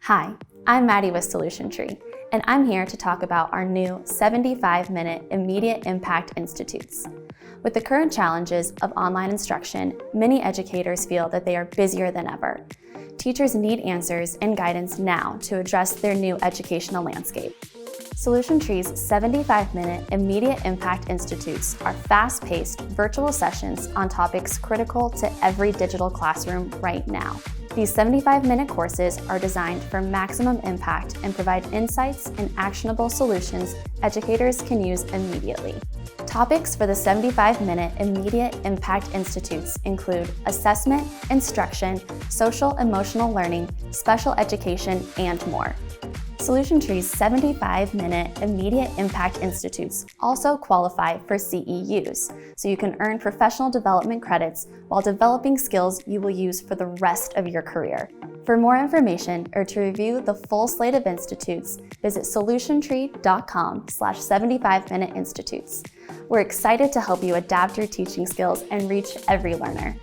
Hi, I'm Maddie with Solution Tree, and I'm here to talk about our new 75-minute Immediate Impact Institutes. With the current challenges of online instruction, many educators feel that they are busier than ever. Teachers need answers and guidance now to address their new educational landscape. Solution Tree's 75-minute Immediate Impact Institutes are fast-paced virtual sessions on topics critical to every digital classroom right now. These 75-minute courses are designed for maximum impact and provide insights and actionable solutions educators can use immediately. Topics for the 75-minute Immediate Impact Institutes include assessment, instruction, social-emotional learning, special education, and more. Solution Tree's 75-minute Immediate Impact Institutes also qualify for CEUs, so you can earn professional development credits while developing skills you will use for the rest of your career. For more information or to review the full slate of institutes, visit solutiontree.com/75minute institutes. We're excited to help you adapt your teaching skills and reach every learner.